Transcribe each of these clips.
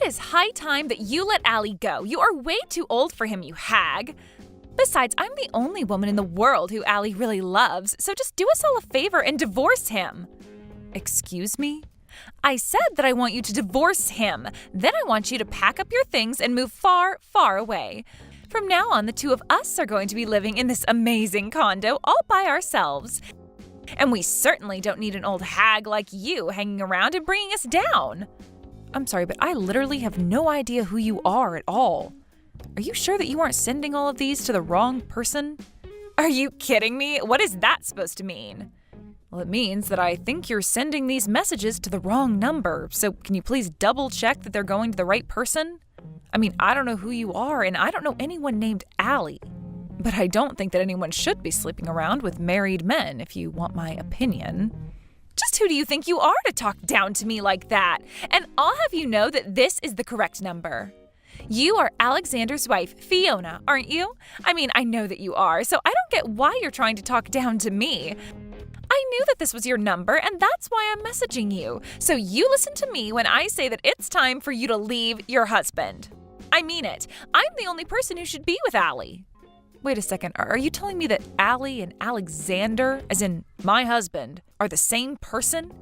It is high time that you let Allie go. You are way too old for him, you hag. Besides, I'm the only woman in the world who Allie really loves, so just do us all a favor and divorce him. Excuse me? I said that I want you to divorce him. Then I want you to pack up your things and move far, far away. From now on, the two of us are going to be living in this amazing condo all by ourselves. And we certainly don't need an old hag like you hanging around and bringing us down. I'm sorry, but I literally have no idea who you are at all. Are you sure that you aren't sending all of these to the wrong person? Are you kidding me? What is that supposed to mean? Well, it means that I think you're sending these messages to the wrong number. So can you please double check that they're going to the right person? I mean, I don't know who you are, and I don't know anyone named Allie. But I don't think that anyone should be sleeping around with married men, if you want my opinion. Just who do you think you are to talk down to me like that? And I'll have you know that this is the correct number. You are Alexander's wife, Fiona, aren't you? I mean, I know that you are, so I don't get why you're trying to talk down to me. I knew that this was your number, and that's why I'm messaging you. So you listen to me when I say that it's time for you to leave your husband. I mean it. I'm the only person who should be with Allie. Wait a second, are you telling me that Allie and Alexander, as in my husband, are the same person?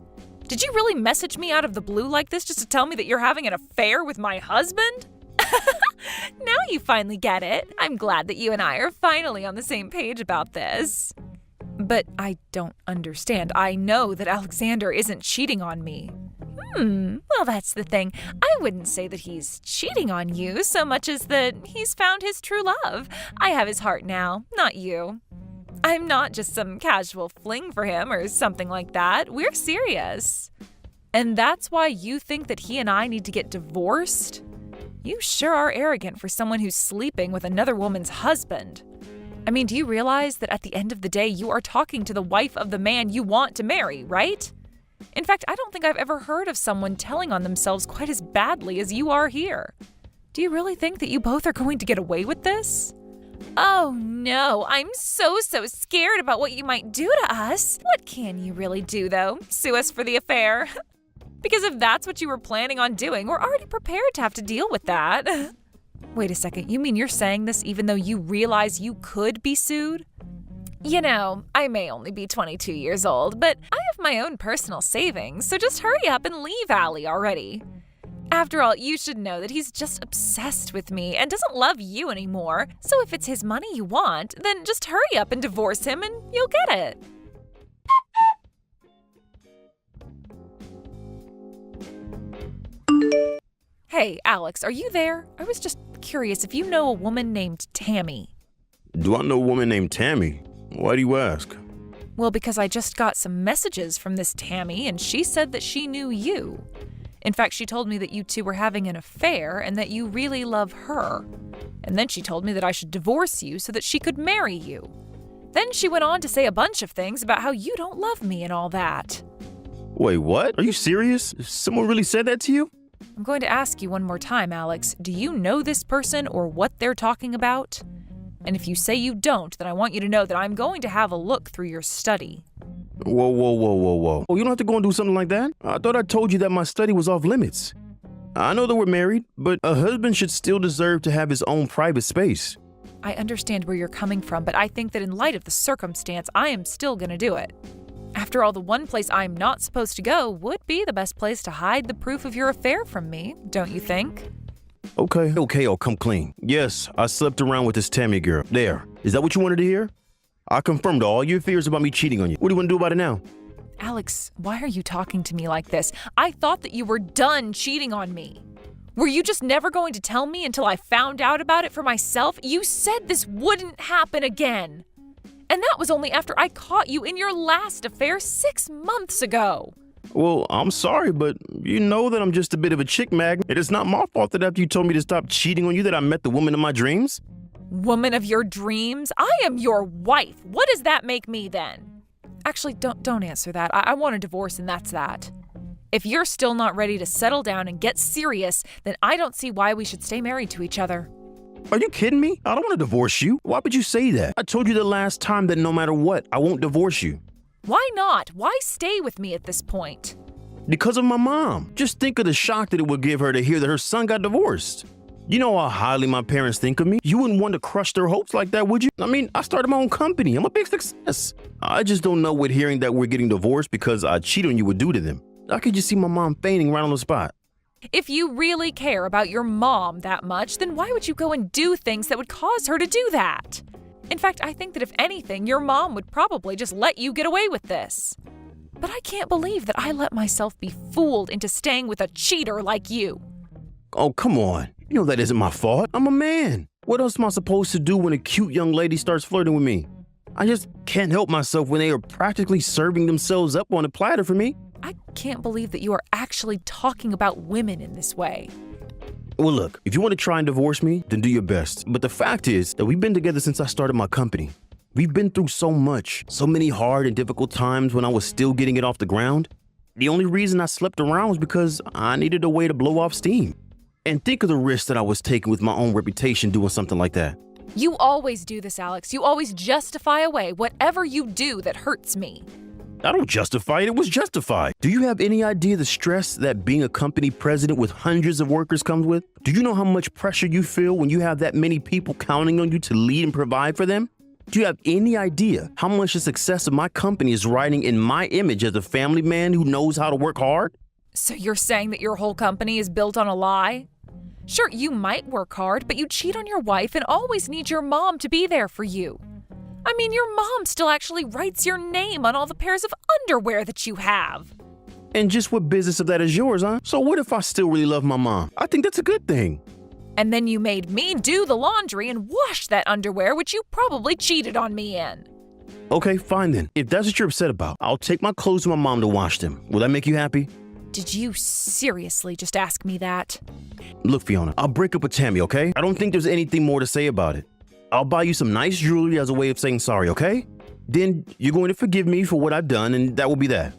Did you really message me out of the blue like this just to tell me that you're having an affair with my husband? Now you finally get it. I'm glad that you and I are finally on the same page about this. But I don't understand. I know that Alexander isn't cheating on me. Well, that's the thing. I wouldn't say that he's cheating on you so much as that he's found his true love. I have his heart now, not you. I'm not just some casual fling for him or something like that. We're serious. And that's why you think that he and I need to get divorced? You sure are arrogant for someone who's sleeping with another woman's husband. I mean, do you realize that at the end of the day, you are talking to the wife of the man you want to marry, right? In fact, I don't think I've ever heard of someone telling on themselves quite as badly as you are here. Do you really think that you both are going to get away with this? Oh no, I'm so scared about what you might do to us. What can you really do, though? Sue us for the affair? Because if that's what you were planning on doing, we're already prepared to have to deal with that. Wait a second, you mean you're saying this even though you realize you could be sued? You know, I may only be 22 years old, but I have my own personal savings, so just hurry up and leave Allie already. After all, you should know that he's just obsessed with me and doesn't love you anymore, so if it's his money you want, then just hurry up and divorce him and you'll get it. Hey, Alex, are you there? I was just curious if you know a woman named Tammy. Do I know a woman named Tammy? Why do you ask? Well, because I just got some messages from this Tammy, and she said that she knew you. In fact, she told me that you two were having an affair and that you really love her. And then she told me that I should divorce you so that she could marry you. Then she went on to say a bunch of things about how you don't love me and all that. Wait, what? Are you serious? Someone really said that to you? I'm going to ask you one more time, Alex. Do you know this person or what they're talking about? And if you say you don't, then I want you to know that I'm going to have a look through your study. Whoa. Oh, you don't have to go and do something like that. I thought I told you that my study was off limits. I know that we're married, but a husband should still deserve to have his own private space. I understand where you're coming from, but I think that in light of the circumstance, I am still going to do it. After all, the one place I'm not supposed to go would be the best place to hide the proof of your affair from me, don't you think? Okay, I'll come clean. Yes, I slept around with this Tammy girl. There. Is that what you wanted to hear? I confirmed all your fears about me cheating on you. What do you want to do about it now? Alex, why are you talking to me like this? I thought that you were done cheating on me. Were you just never going to tell me until I found out about it for myself? You said this wouldn't happen again. And that was only after I caught you in your last affair 6 months ago. Well, I'm sorry, but you know that I'm just a bit of a chick magnet. It is not my fault that after you told me to stop cheating on you that I met the woman of my dreams. Woman of your dreams? I am your wife. What does that make me then? Actually, don't answer that. I want a divorce and that's that. If you're still not ready to settle down and get serious, then I don't see why we should stay married to each other. Are you kidding me? I don't want to divorce you. Why would you say that? I told you the last time that no matter what, I won't divorce you. Why not? Why stay with me at this point? Because of my mom. Just think of the shock that it would give her to hear that her son got divorced. You know how highly my parents think of me. You wouldn't want to crush their hopes like that, would you? I mean, I started my own company. I'm a big success. I just don't know what hearing that we're getting divorced because I cheated on you would do to them. I could just see my mom fainting right on the spot. If you really care about your mom that much, then why would you go and do things that would cause her to do that? In fact, I think that if anything, your mom would probably just let you get away with this. But I can't believe that I let myself be fooled into staying with a cheater like you. Oh, come on. You know that isn't my fault. I'm a man. What else am I supposed to do when a cute young lady starts flirting with me? I just can't help myself when they are practically serving themselves up on a platter for me. I can't believe that you are actually talking about women in this way. Well, look, if you want to try and divorce me, then do your best. But the fact is that we've been together since I started my company. We've been through so much, so many hard and difficult times when I was still getting it off the ground. The only reason I slept around was because I needed a way to blow off steam. And think of the risk that I was taking with my own reputation doing something like that. You always do this, Alex. You always justify away whatever you do that hurts me. I don't justify it. It was justified. Do you have any idea the stress that being a company president with hundreds of workers comes with? Do you know how much pressure you feel when you have that many people counting on you to lead and provide for them? Do you have any idea how much the success of my company is riding in my image as a family man who knows how to work hard? So you're saying that your whole company is built on a lie? Sure, you might work hard, but you cheat on your wife and always need your mom to be there for you. I mean, your mom still actually writes your name on all the pairs of underwear that you have. And just what business of that is yours, huh? So what if I still really love my mom? I think that's a good thing. And then you made me do the laundry and wash that underwear, which you probably cheated on me in. Okay, fine then. If that's what you're upset about, I'll take my clothes to my mom to wash them. Will that make you happy? Did you seriously just ask me that? Look, Fiona, I'll break up with Tammy, okay? I don't think there's anything more to say about it. I'll buy you some nice jewelry as a way of saying sorry, okay? Then you're going to forgive me for what I've done, and that will be that.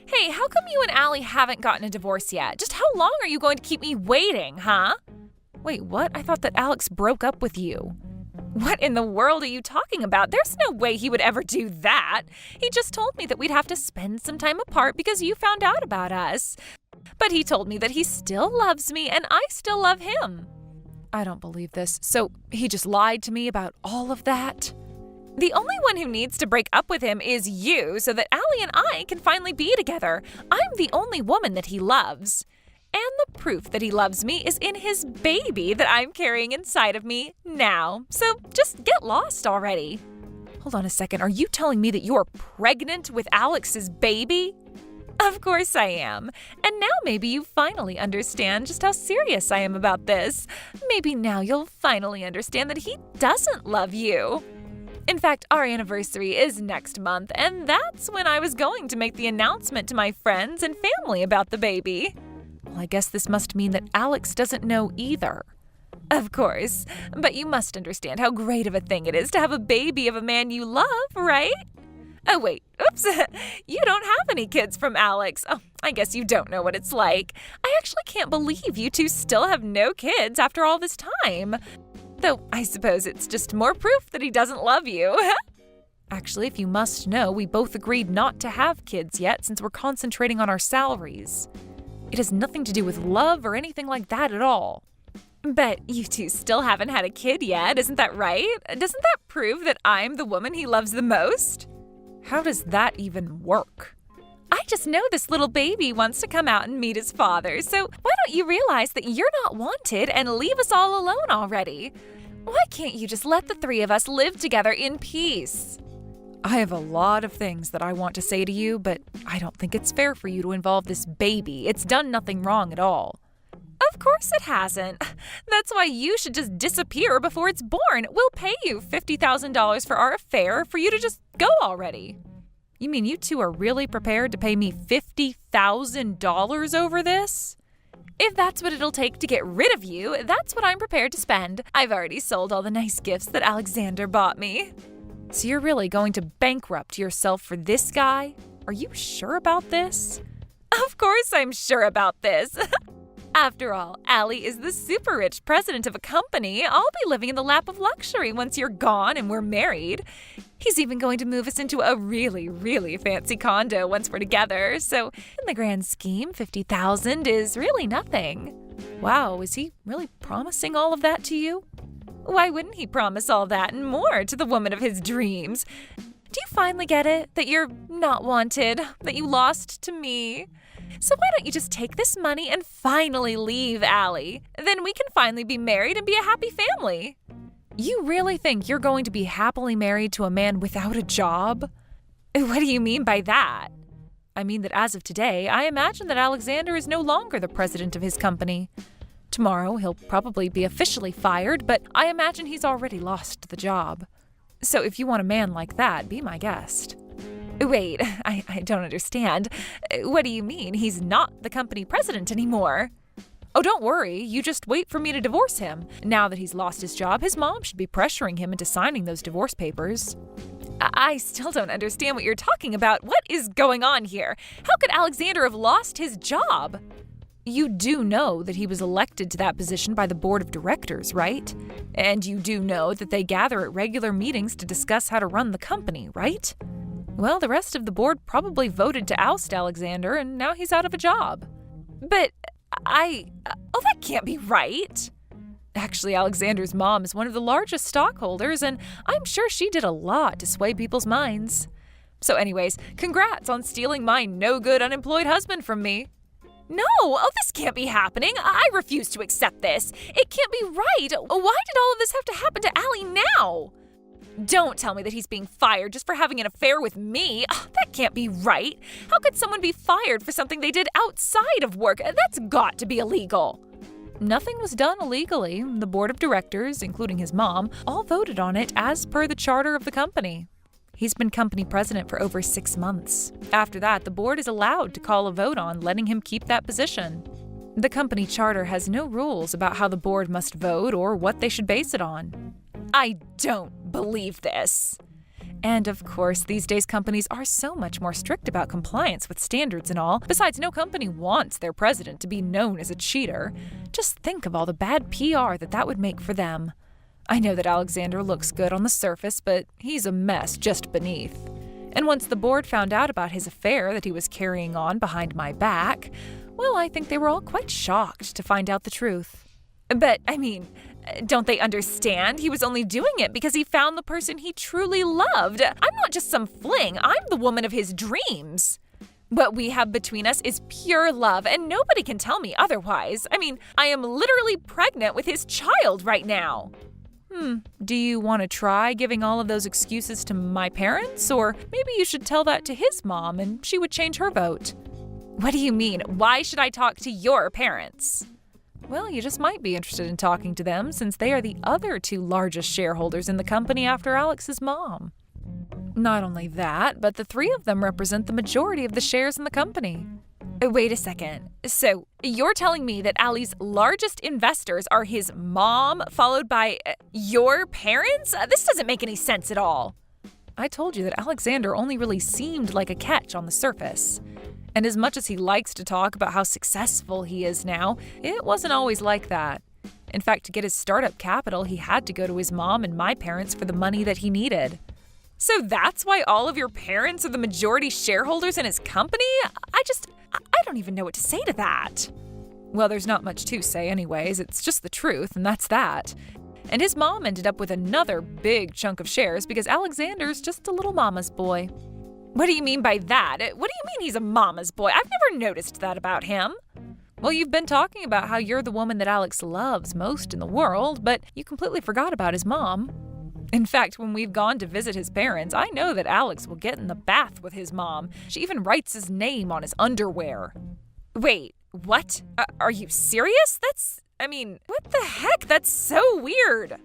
Hey, how come you and Allie haven't gotten a divorce yet? Just how long are you going to keep me waiting, huh? Wait, what? I thought that Alex broke up with you. What in the world are you talking about? There's no way he would ever do that. He just told me that we'd have to spend some time apart because you found out about us. But he told me that he still loves me and I still love him. I don't believe this. So he just lied to me about all of that? The only one who needs to break up with him is you so that Allie and I can finally be together. I'm the only woman that he loves. And the proof that he loves me is in his baby that I'm carrying inside of me now. So just get lost already. Hold on a second. Are you telling me that you're pregnant with Alex's baby? Of course I am. And now maybe you finally understand just how serious I am about this. Maybe now you'll finally understand that he doesn't love you. In fact, our anniversary is next month, and that's when I was going to make the announcement to my friends and family about the baby. Well, I guess this must mean that Alex doesn't know either. Of course, but you must understand how great of a thing it is to have a baby of a man you love, right? Oh, wait, oops, you don't have any kids from Alex. Oh, I guess you don't know what it's like. I actually can't believe you two still have no kids after all this time. Though I suppose it's just more proof that he doesn't love you. Actually, if you must know, we both agreed not to have kids yet since we're concentrating on our salaries. It has nothing to do with love or anything like that at all. But you two still haven't had a kid yet, isn't that right? Doesn't that prove that I'm the woman he loves the most? How does that even work? I just know this little baby wants to come out and meet his father, so why don't you realize that you're not wanted and leave us all alone already? Why can't you just let the three of us live together in peace? I have a lot of things that I want to say to you, but I don't think it's fair for you to involve this baby. It's done nothing wrong at all. Of course it hasn't. That's why you should just disappear before it's born. We'll pay you $50,000 for our affair for you to just go already. You mean you two are really prepared to pay me $50,000 over this? If that's what it'll take to get rid of you, that's what I'm prepared to spend. I've already sold all the nice gifts that Alexander bought me. So you're really going to bankrupt yourself for this guy? Are you sure about this? Of course I'm sure about this. After all, Allie is the super rich president of a company. I'll be living in the lap of luxury once you're gone and we're married. He's even going to move us into a really, really fancy condo once we're together. So in the grand scheme, $50,000 is really nothing. Wow, is he really promising all of that to you? Why wouldn't he promise all that and more to the woman of his dreams? Do you finally get it? That you're not wanted? That you lost to me? So why don't you just take this money and finally leave, Allie? Then we can finally be married and be a happy family. You really think you're going to be happily married to a man without a job? What do you mean by that? I mean that as of today, I imagine that Alexander is no longer the president of his company. Tomorrow, he'll probably be officially fired, but I imagine he's already lost the job. So if you want a man like that, be my guest. Wait, I don't understand. What do you mean? He's not the company president anymore. Oh, don't worry. You just wait for me to divorce him. Now that he's lost his job, his mom should be pressuring him into signing those divorce papers. I still don't understand what you're talking about. What is going on here? How could Alexander have lost his job? You do know that he was elected to that position by the board of directors, right? And you do know that they gather at regular meetings to discuss how to run the company, right? Well, the rest of the board probably voted to oust Alexander, and now he's out of a job. But that can't be right. Actually, Alexander's mom is one of the largest stockholders, and I'm sure she did a lot to sway people's minds. So anyways, congrats on stealing my no-good unemployed husband from me. No, this can't be happening. I refuse to accept this. It can't be right. Why did all of this have to happen to Allie now? Don't tell me that he's being fired just for having an affair with me. That can't be right. How could someone be fired for something they did outside of work? That's got to be illegal. Nothing was done illegally. The board of directors, including his mom, all voted on it as per the charter of the company. He's been company president for over 6 months. After that, the board is allowed to call a vote on letting him keep that position. The company charter has no rules about how the board must vote or what they should base it on. I don't believe this. And of course, these days companies are so much more strict about compliance with standards and all. Besides, no company wants their president to be known as a cheater. Just think of all the bad PR that would make for them. I know that Alexander looks good on the surface, but he's a mess just beneath. And once the board found out about his affair that he was carrying on behind my back, well, I think they were all quite shocked to find out the truth. But, don't they understand? He was only doing it because he found the person he truly loved. I'm not just some fling. I'm the woman of his dreams. What we have between us is pure love, and nobody can tell me otherwise. I am literally pregnant with his child right now. Do you want to try giving all of those excuses to my parents? Or maybe you should tell that to his mom and she would change her vote. What do you mean? Why should I talk to your parents? Well, you just might be interested in talking to them since they are the other 2 largest shareholders in the company after Alex's mom. Not only that, but the 3 of them represent the majority of the shares in the company. Wait a second. So you're telling me that Allie's largest investors are his mom, followed by your parents? This doesn't make any sense at all. I told you that Alexander only really seemed like a catch on the surface. And as much as he likes to talk about how successful he is now, it wasn't always like that. In fact, to get his startup capital, he had to go to his mom and my parents for the money that he needed. So that's why all of your parents are the majority shareholders in his company? I don't even know what to say to that. Well, there's not much to say anyways. It's just the truth, and that's that. And his mom ended up with another big chunk of shares because Alexander's just a little mama's boy. What do you mean by that? What do you mean he's a mama's boy? I've never noticed that about him. Well, you've been talking about how you're the woman that Alex loves most in the world, but you completely forgot about his mom. In fact, when we've gone to visit his parents, I know that Alex will get in the bath with his mom. She even writes his name on his underwear. Wait, what? Are you serious? What the heck? That's so weird.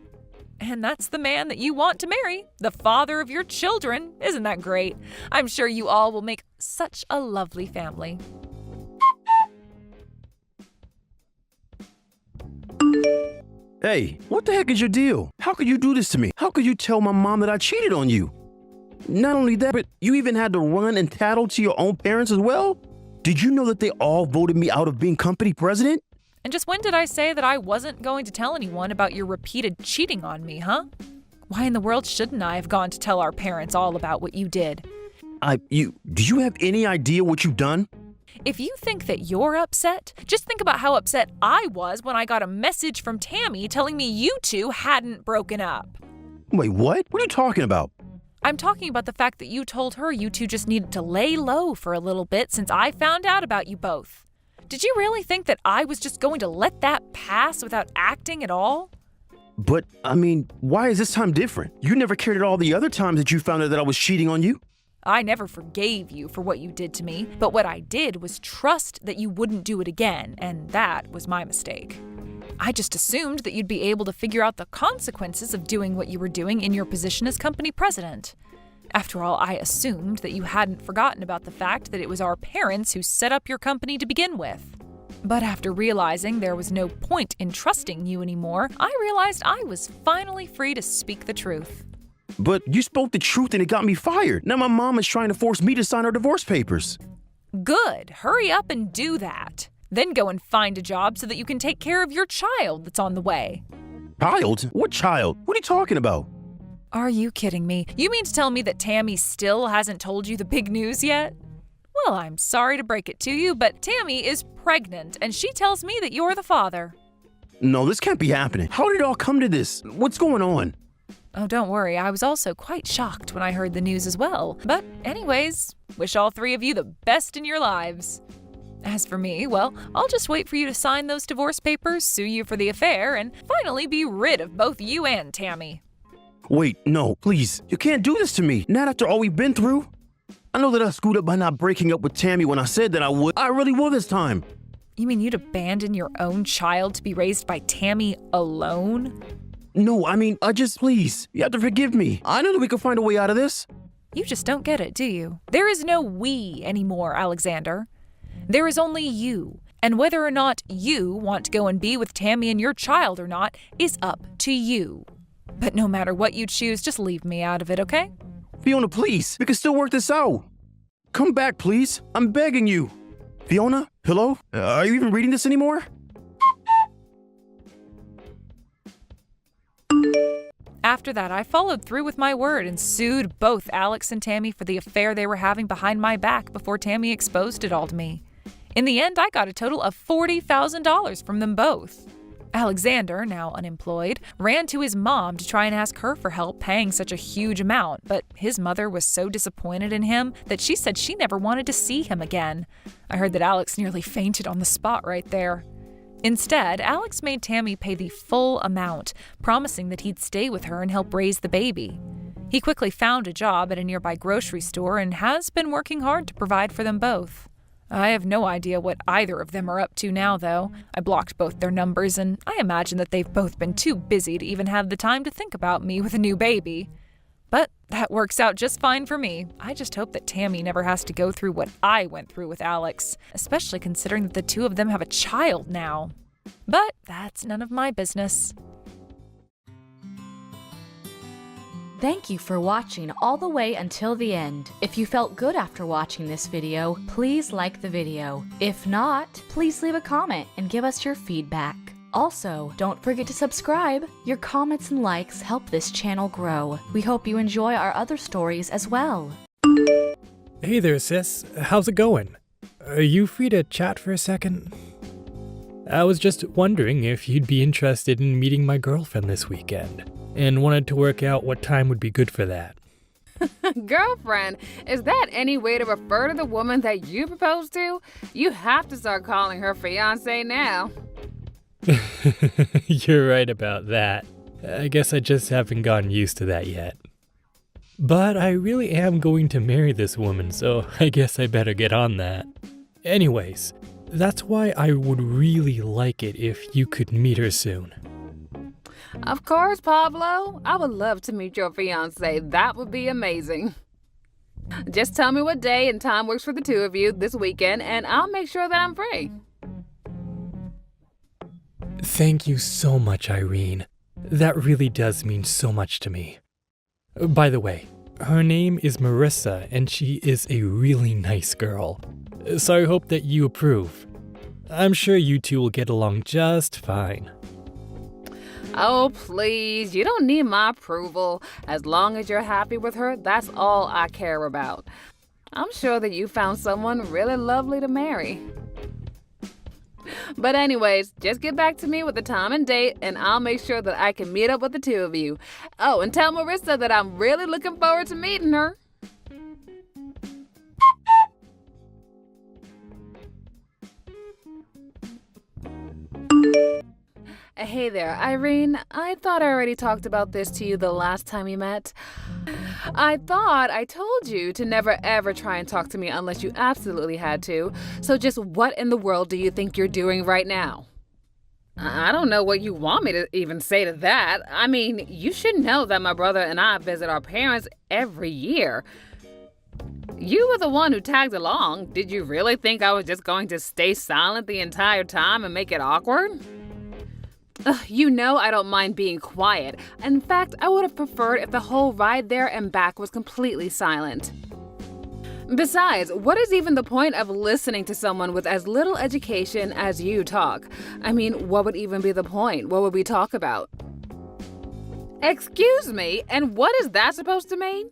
And that's the man that you want to marry, the father of your children. Isn't that great? I'm sure you all will make such a lovely family. Hey, what the heck is your deal? How could you do this to me? How could you tell my mom that I cheated on you? Not only that, but you even had to run and tattle to your own parents as well? Did you know that they all voted me out of being company president? And just when did I say that I wasn't going to tell anyone about your repeated cheating on me, huh? Why in the world shouldn't I have gone to tell our parents all about what you did? Do you have any idea what you've done? If you think that you're upset, just think about how upset I was when I got a message from Tammy telling me you two hadn't broken up. Wait, what? What are you talking about? I'm talking about the fact that you told her you two just needed to lay low for a little bit since I found out about you both. Did you really think that I was just going to let that pass without acting at all? But, why is this time different? You never cared at all the other times that you found out that I was cheating on you. I never forgave you for what you did to me, but what I did was trust that you wouldn't do it again, and that was my mistake. I just assumed that you'd be able to figure out the consequences of doing what you were doing in your position as company president. After all, I assumed that you hadn't forgotten about the fact that it was our parents who set up your company to begin with. But after realizing there was no point in trusting you anymore, I realized I was finally free to speak the truth. But you spoke the truth and it got me fired. Now my mom is trying to force me to sign our divorce papers. Good. Hurry up and do that. Then go and find a job so that you can take care of your child that's on the way. Child? What child? What are you talking about? Are you kidding me? You mean to tell me that Tammy still hasn't told you the big news yet? Well, I'm sorry to break it to you, but Tammy is pregnant, and she tells me that you're the father. No, this can't be happening. How did it all come to this? What's going on? Oh, don't worry. I was also quite shocked when I heard the news as well. But anyways, wish all three of you the best in your lives. As for me, well, I'll just wait for you to sign those divorce papers, sue you for the affair, and finally be rid of both you and Tammy. Wait, no, please. You can't do this to me. Not after all we've been through. I know that I screwed up by not breaking up with Tammy when I said that I would. I really will this time. You mean you'd abandon your own child to be raised by Tammy alone? No, please. You have to forgive me. I know that we can find a way out of this. You just don't get it, do you? There is no we anymore, Alexander. There is only you. And whether or not you want to go and be with Tammy and your child or not is up to you. But no matter what you choose, just leave me out of it, okay? Fiona, please. We can still work this out. Come back, please. I'm begging you. Fiona? Hello? Are you even reading this anymore? After that, I followed through with my word and sued both Alex and Tammy for the affair they were having behind my back before Tammy exposed it all to me. In the end, I got a total of $40,000 from them both. Alexander, now unemployed, ran to his mom to try and ask her for help paying such a huge amount, but his mother was so disappointed in him that she said she never wanted to see him again. I heard that Alex nearly fainted on the spot right there. Instead, Alex made Tammy pay the full amount, promising that he'd stay with her and help raise the baby. He quickly found a job at a nearby grocery store and has been working hard to provide for them both. I have no idea what either of them are up to now, though. I blocked both their numbers, and I imagine that they've both been too busy to even have the time to think about me with a new baby. But that works out just fine for me. I just hope that Tammy never has to go through what I went through with Alex, especially considering that the two of them have a child now. But that's none of my business. Thank you for watching all the way until the end. If you felt good after watching this video, please like the video. If not, please leave a comment and give us your feedback. Also, don't forget to subscribe. Your comments and likes help this channel grow. We hope you enjoy our other stories as well. Hey there, sis. How's it going? Are you free to chat for a second? I was just wondering if you'd be interested in meeting my girlfriend this weekend, and wanted to work out what time would be good for that. Girlfriend? Is that any way to refer to the woman that you proposed to? You have to start calling her fiancé now. You're right about that. I guess I just haven't gotten used to that yet. But I really am going to marry this woman, so I guess I better get on that. Anyways, that's why I would really like it if you could meet her soon. Of course, Pablo. I would love to meet your fiancé. That would be amazing. Just tell me what day and time works for the two of you this weekend, and I'll make sure that I'm free. Thank you so much, Irene. That really does mean so much to me. By the way, her name is Marissa, and she is a really nice girl. So I hope that you approve. I'm sure you two will get along just fine. Oh, please, you don't need my approval. As long as you're happy with her, that's all I care about. I'm sure that you found someone really lovely to marry. But anyways, just get back to me with the time and date, and I'll make sure that I can meet up with the two of you. Oh, and tell Marissa that I'm really looking forward to meeting her. Hey there, Irene. I thought I already talked about this to you the last time we met. I thought I told you to never ever try and talk to me unless you absolutely had to. So just what in the world do you think you're doing right now? I don't know what you want me to even say to that. I mean, you should know that my brother and I visit our parents every year. You were the one who tagged along. Did you really think I was just going to stay silent the entire time and make it awkward? You know I don't mind being quiet. In fact, I would have preferred if the whole ride there and back was completely silent. Besides, what is even the point of listening to someone with as little education as you talk? I mean, what would even be the point? What would we talk about? Excuse me, and what is that supposed to mean?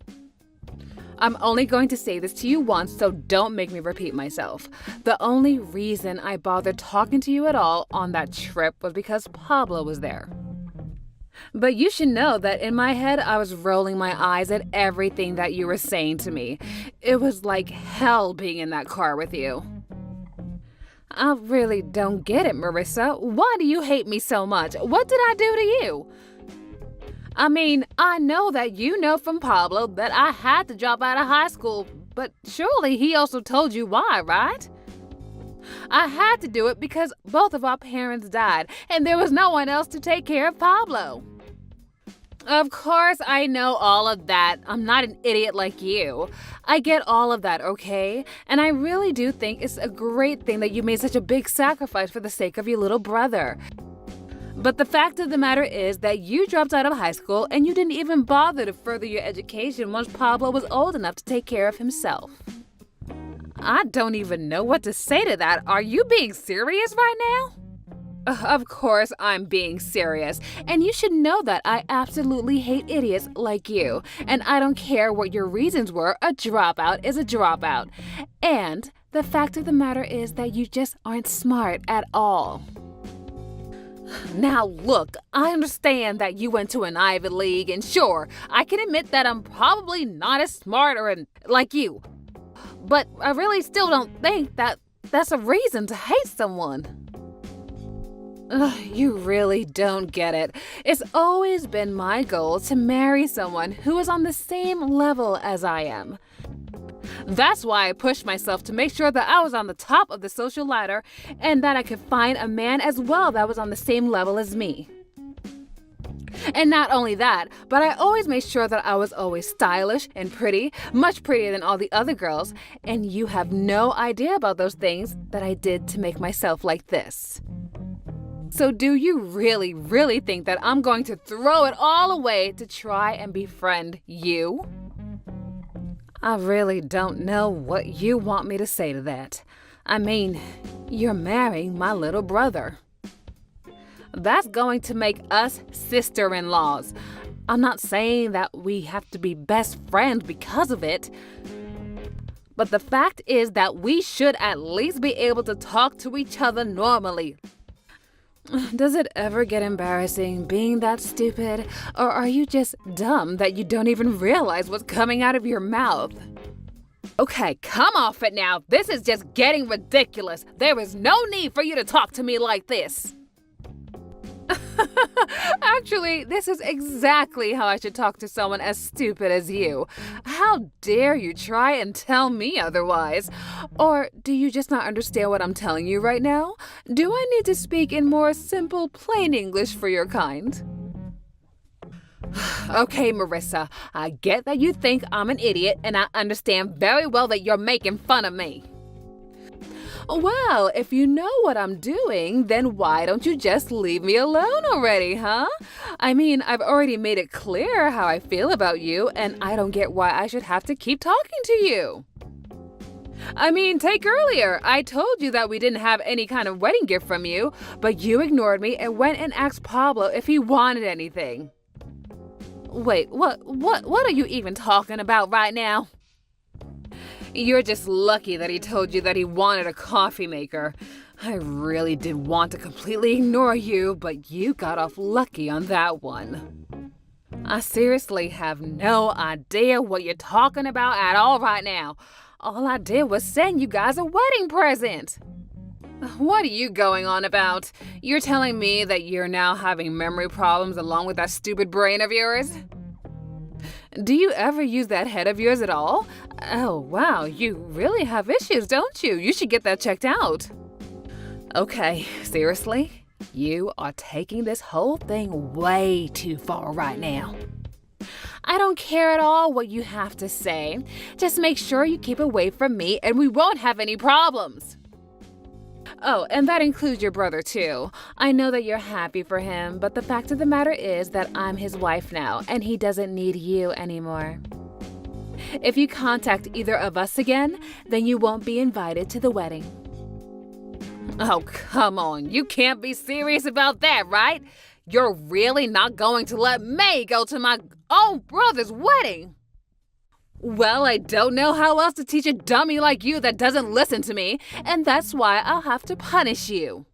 I'm only going to say this to you once, so don't make me repeat myself. The only reason I bothered talking to you at all on that trip was because Pablo was there. But you should know that in my head, I was rolling my eyes at everything that you were saying to me. It was like hell being in that car with you. I really don't get it, Marissa. Why do you hate me so much? What did I do to you? I mean, I know that you know from Pablo that I had to drop out of high school, but surely he also told you why, right? I had to do it because both of our parents died, and there was no one else to take care of Pablo. Of course, I know all of that. I'm not an idiot like you. I get all of that, okay? And I really do think it's a great thing that you made such a big sacrifice for the sake of your little brother. But the fact of the matter is that you dropped out of high school and you didn't even bother to further your education once Pablo was old enough to take care of himself. I don't even know what to say to that. Are you being serious right now? Of course I'm being serious, and you should know that I absolutely hate idiots like you, and I don't care what your reasons were, a dropout is a dropout. And the fact of the matter is that you just aren't smart at all. Now look, I understand that you went to an Ivy League, and sure, I can admit that I'm probably not as smart like you. But I really still don't think that that's a reason to hate someone. You really don't get it. It's always been my goal to marry someone who is on the same level as I am. That's why I pushed myself to make sure that I was on the top of the social ladder and that I could find a man as well that was on the same level as me. And not only that, but I always made sure that I was always stylish and pretty, much prettier than all the other girls, and you have no idea about those things that I did to make myself like this. So do you really, really think that I'm going to throw it all away to try and befriend you? I really don't know what you want me to say to that. I mean, you're marrying my little brother. That's going to make us sister-in-laws. I'm not saying that we have to be best friends because of it. But the fact is that we should at least be able to talk to each other normally. Does it ever get embarrassing being that stupid? Or are you just dumb that you don't even realize what's coming out of your mouth? Okay, come off it now. This is just getting ridiculous. There is no need for you to talk to me like this. Actually, this is exactly how I should talk to someone as stupid as you. How dare you try and tell me otherwise? Or do you just not understand what I'm telling you right now? Do I need to speak in more simple, plain English for your kind? Okay, Marissa, I get that you think I'm an idiot, and I understand very well that you're making fun of me. Well, if you know what I'm doing, then why don't you just leave me alone already, huh? I mean, I've already made it clear how I feel about you, and I don't get why I should have to keep talking to you. I mean, take earlier. I told you that we didn't have any kind of wedding gift from you, but you ignored me and went and asked Pablo if he wanted anything. Wait, what are you even talking about right now? You're just lucky that he told you that he wanted a coffee maker. I really did want to completely ignore you, but you got off lucky on that one. I seriously have no idea what you're talking about at all right now. All I did was send you guys a wedding present. What are you going on about? You're telling me that you're now having memory problems along with that stupid brain of yours? Do you ever use that head of yours at all? Oh, wow, you really have issues, don't you? You should get that checked out. Okay, seriously? You are taking this whole thing way too far right now. I don't care at all what you have to say. Just make sure you keep away from me and we won't have any problems. Oh, and that includes your brother too. I know that you're happy for him, but the fact of the matter is that I'm his wife now and he doesn't need you anymore. If you contact either of us again, then you won't be invited to the wedding. Oh, come on. You can't be serious about that, right? You're really not going to let me go to my own brother's wedding? Well, I don't know how else to teach a dummy like you that doesn't listen to me, and that's why I'll have to punish you.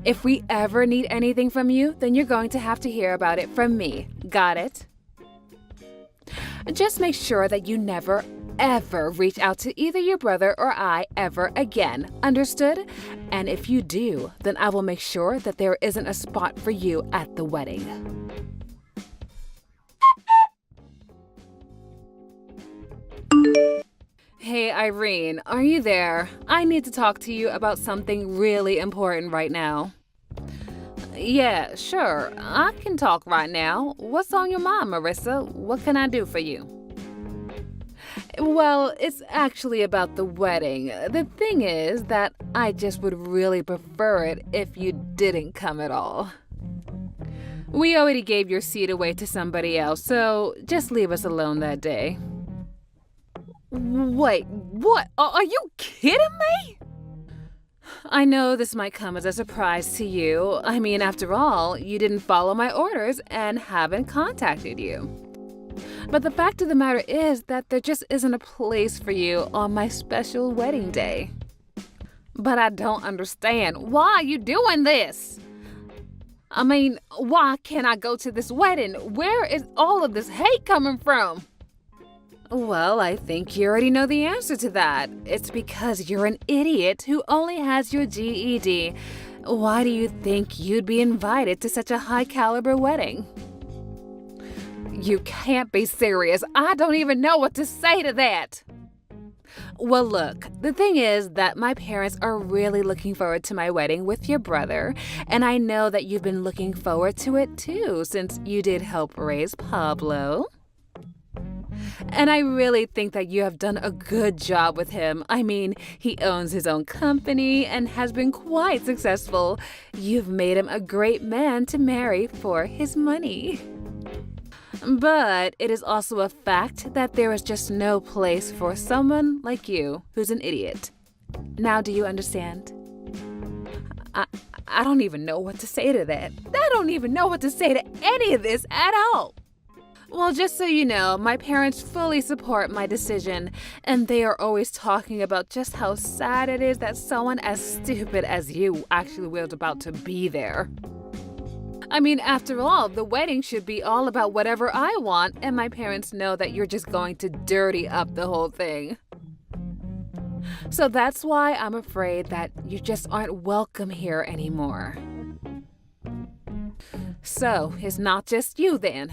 If we ever need anything from you, then you're going to have to hear about it from me. Got it? Just make sure that you never, ever reach out to either your brother or I ever again. Understood? And if you do, then I will make sure that there isn't a spot for you at the wedding. Hey, Irene, are you there? I need to talk to you about something really important right now. Yeah, sure. I can talk right now. What's on your mind, Marissa? What can I do for you? Well, it's actually about the wedding. The thing is that I just would really prefer it if you didn't come at all. We already gave your seat away to somebody else, so just leave us alone that day. Wait, what? Are you kidding me? I know this might come as a surprise to you. I mean, after all, you didn't follow my orders and haven't contacted you. But the fact of the matter is that there just isn't a place for you on my special wedding day. But I don't understand. Why are you doing this? I mean, why can't I go to this wedding? Where is all of this hate coming from? Well, I think you already know the answer to that. It's because you're an idiot who only has your GED. Why do you think you'd be invited to such a high-caliber wedding? You can't be serious. I don't even know what to say to that. Well, look, the thing is that my parents are really looking forward to my wedding with your brother, and I know that you've been looking forward to it too, since you did help raise Pablo. And I really think that you have done a good job with him. I mean, he owns his own company and has been quite successful. You've made him a great man to marry for his money. But it is also a fact that there is just no place for someone like you who's an idiot. Now, do you understand? I don't even know what to say to that. I don't even know what to say to any of this at all. Well, just so you know, my parents fully support my decision, and they are always talking about just how sad it is that someone as stupid as you actually was about to be there. I mean, after all, the wedding should be all about whatever I want, and my parents know that you're just going to dirty up the whole thing. So that's why I'm afraid that you just aren't welcome here anymore. So, it's not just you then.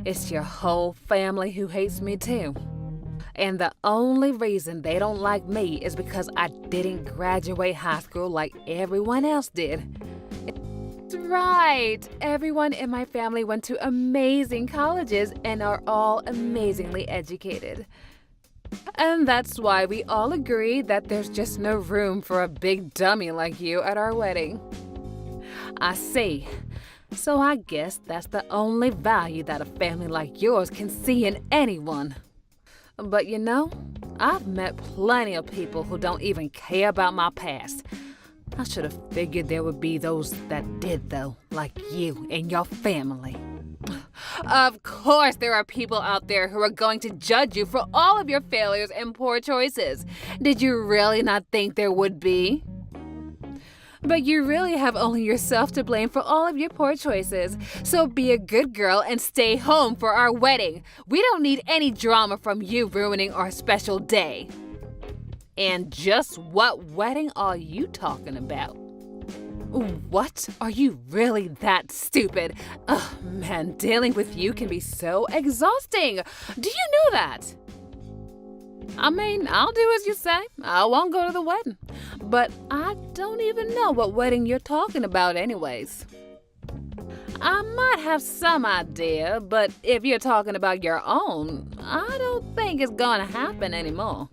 It's your whole family who hates me too. And the only reason they don't like me is because I didn't graduate high school like everyone else did. That's right. Everyone in my family went to amazing colleges and are all amazingly educated. And that's why we all agree that there's just no room for a big dummy like you at our wedding. I see. So I guess that's the only value that a family like yours can see in anyone. But you know, I've met plenty of people who don't even care about my past. I should have figured there would be those that did, though, like you and your family. Of course, there are people out there who are going to judge you for all of your failures and poor choices. Did you really not think there would be? But you really have only yourself to blame for all of your poor choices. So be a good girl and stay home for our wedding. We don't need any drama from you ruining our special day. And just what wedding are you talking about? What? Are you really that stupid? Oh man, dealing with you can be so exhausting. Do you know that? I mean, I'll do as you say. I won't go to the wedding. But I don't even know what wedding you're talking about anyways. I might have some idea, but if you're talking about your own, I don't think it's gonna happen anymore.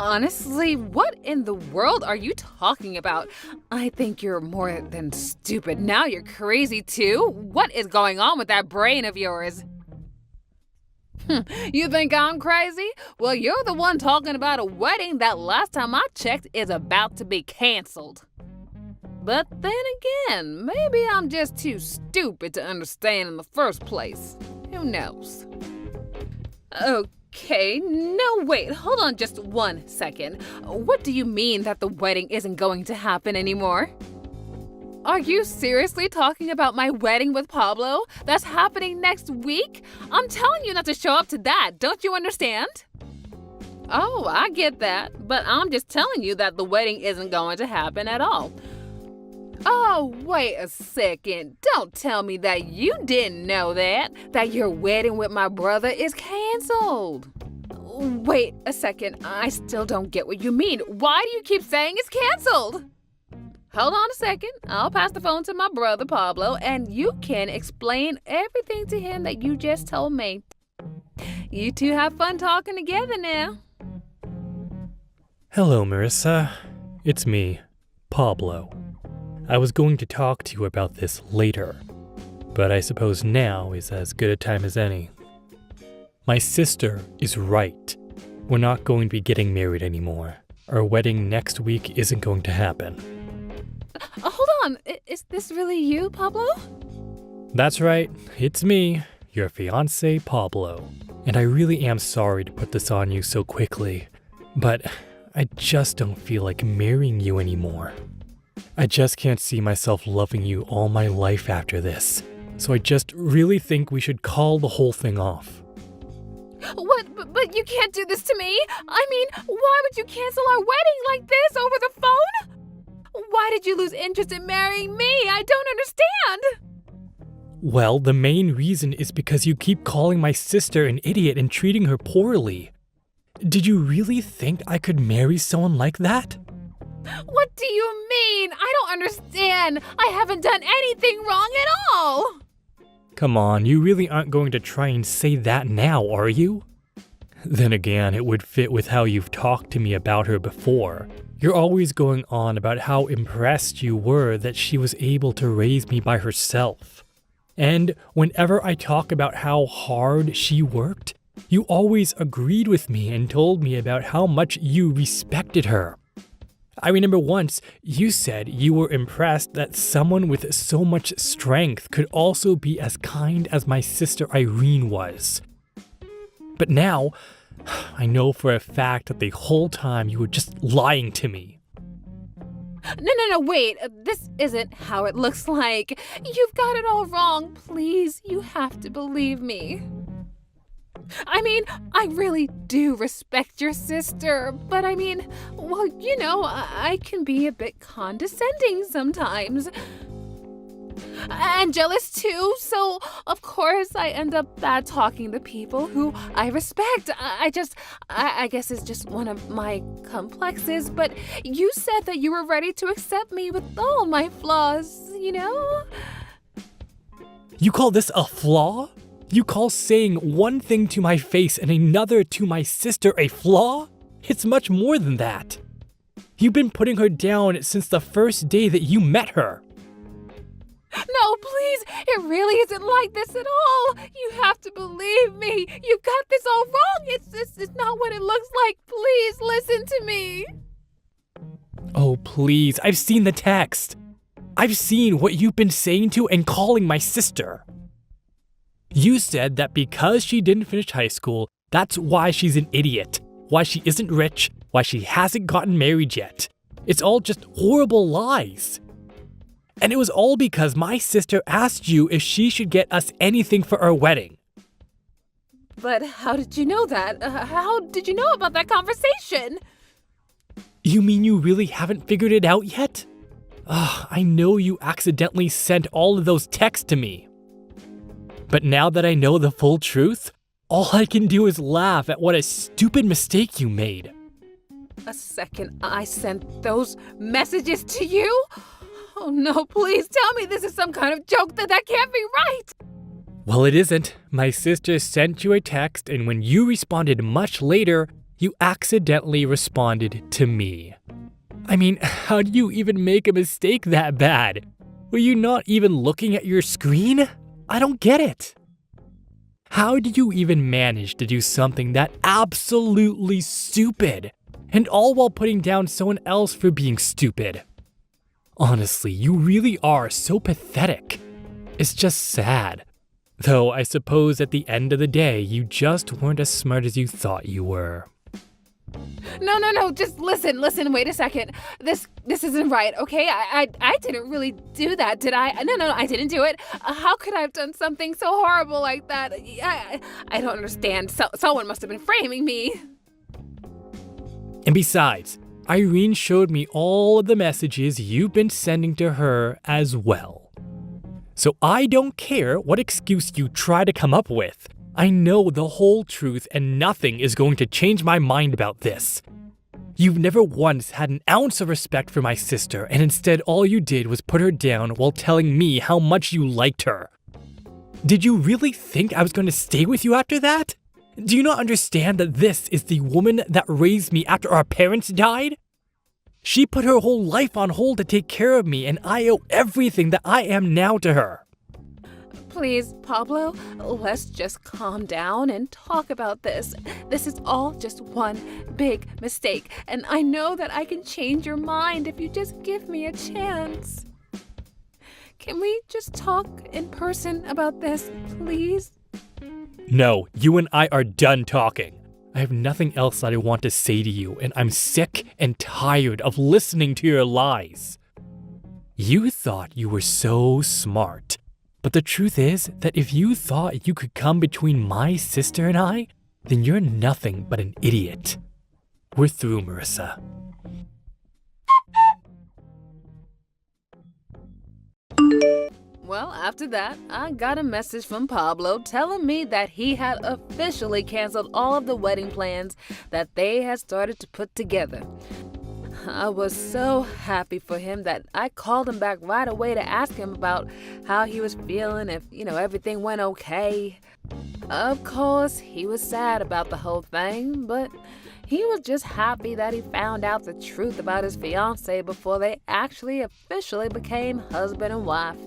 Honestly, what in the world are you talking about? I think you're more than stupid. Now you're crazy too? What is going on with that brain of yours? You think I'm crazy? Well, you're the one talking about a wedding that last time I checked is about to be canceled. But then again, maybe I'm just too stupid to understand in the first place. Who knows? Okay, no wait, hold on just 1 second. What do you mean that the wedding isn't going to happen anymore? Are you seriously talking about my wedding with Pablo? That's happening next week? I'm telling you not to show up to that, don't you understand? Oh, I get that, but I'm just telling you that the wedding isn't going to happen at all. Oh, wait a second. Don't tell me that you didn't know that your wedding with my brother is canceled. Wait a second. I still don't get what you mean. Why do you keep saying it's canceled? Hold on a second. I'll pass the phone to my brother, Pablo, and you can explain everything to him that you just told me. You two have fun talking together now. Hello, Marissa. It's me, Pablo. I was going to talk to you about this later, but I suppose now is as good a time as any. My sister is right. We're not going to be getting married anymore. Our wedding next week isn't going to happen. Hold on. Is this really you, Pablo? That's right. It's me, your fiancé, Pablo. And I really am sorry to put this on you so quickly, but I just don't feel like marrying you anymore. I just can't see myself loving you all my life after this. So I just really think we should call the whole thing off. What? But you can't do this to me. I mean, why would you cancel our wedding like this over the phone? Why did you lose interest in marrying me? I don't understand. Well, the main reason is because you keep calling my sister an idiot and treating her poorly. Did you really think I could marry someone like that? What do you mean? I don't understand. I haven't done anything wrong at all. Come on, you really aren't going to try and say that now, are you? Then again, it would fit with how you've talked to me about her before. You're always going on about how impressed you were that she was able to raise me by herself. And whenever I talk about how hard she worked, you always agreed with me and told me about how much you respected her. I remember once you said you were impressed that someone with so much strength could also be as kind as my sister Irene was. But now, I know for a fact that the whole time you were just lying to me. No, wait. This isn't how it looks like. You've got it all wrong. Please, you have to believe me. I mean, I really do respect your sister, but I mean, well, you know, I can be a bit condescending sometimes. And jealous too, so of course I end up bad-talking the people who I respect. I guess it's just one of my complexes, but you said that you were ready to accept me with all my flaws, you know? You call this a flaw? You call saying one thing to my face and another to my sister a flaw? It's much more than that. You've been putting her down since the first day that you met her. no, please. It really isn't like this at all. You have to believe me. You got this all wrong. It's not what it looks like. Please listen to me. Oh, please. I've seen the text. I've seen what you've been saying to and calling my sister. You said that because she didn't finish high school, that's why she's an idiot, why she isn't rich, why she hasn't gotten married yet. It's all just horrible lies. And it was all because my sister asked you if she should get us anything for our wedding. But how did you know that? How did you know about that conversation? You mean you really haven't figured it out yet? I know you accidentally sent all of those texts to me. But now that I know the full truth, all I can do is laugh at what a stupid mistake you made. A second I sent those messages to you? Oh no, please tell me this is some kind of joke. That can't be right. Well, it isn't. My sister sent you a text, and when you responded much later, you accidentally responded to me. I mean, how do you even make a mistake that bad? Were you not even looking at your screen? I don't get it. How did you even manage to do something that absolutely stupid? And all while putting down someone else for being stupid? Honestly, you really are so pathetic. It's just sad. Though I suppose at the end of the day, you just weren't as smart as you thought you were. No, just listen, wait a second. This isn't right, okay? I didn't really do that, did I? No, I didn't do it. How could I have done something so horrible like that? I don't understand. Someone must have been framing me. And besides, Irene showed me all of the messages you've been sending to her as well. So I don't care what excuse you try to come up with. I know the whole truth and nothing is going to change my mind about this. You've never once had an ounce of respect for my sister, and instead all you did was put her down while telling me how much you liked her. Did you really think I was going to stay with you after that? Do you not understand that this is the woman that raised me after our parents died? She put her whole life on hold to take care of me, and I owe everything that I am now to her. Please, Pablo, let's just calm down and talk about this. This is all just one big mistake, and I know that I can change your mind if you just give me a chance. Can we just talk in person about this, please? No, you and I are done talking. I have nothing else that I want to say to you, and I'm sick and tired of listening to your lies. You thought you were so smart. But the truth is that if you thought you could come between my sister and I, then you're nothing but an idiot. We're through, Marissa. Well, after that, I got a message from Pablo telling me that he had officially canceled all of the wedding plans that they had started to put together. I was so happy for him that I called him back right away to ask him about how he was feeling, if, everything went okay. Of course, he was sad about the whole thing, but he was just happy that he found out the truth about his fiancée before they actually officially became husband and wife.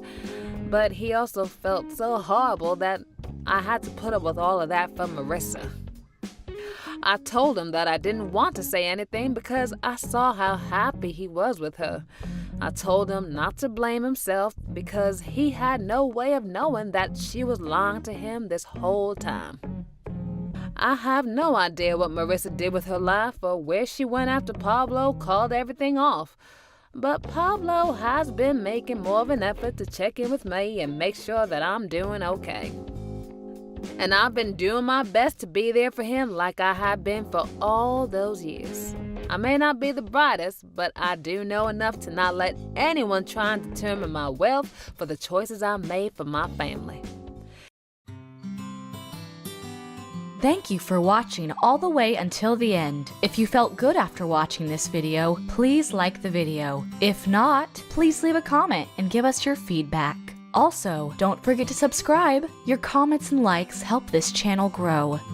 But he also felt so horrible that I had to put up with all of that for Marissa. I told him that I didn't want to say anything because I saw how happy he was with her. I told him not to blame himself because he had no way of knowing that she was lying to him this whole time. I have no idea what Marissa did with her life or where she went after Pablo called everything off. But Pablo has been making more of an effort to check in with me and make sure that I'm doing okay. And I've been doing my best to be there for him like I have been for all those years. I may not be the brightest, but I do know enough to not let anyone try and determine my wealth for the choices I made for my family. Thank you for watching all the way until the end. If you felt good after watching this video, please like the video. If not, please leave a comment and give us your feedback. Also, don't forget to subscribe. Your comments and likes help this channel grow.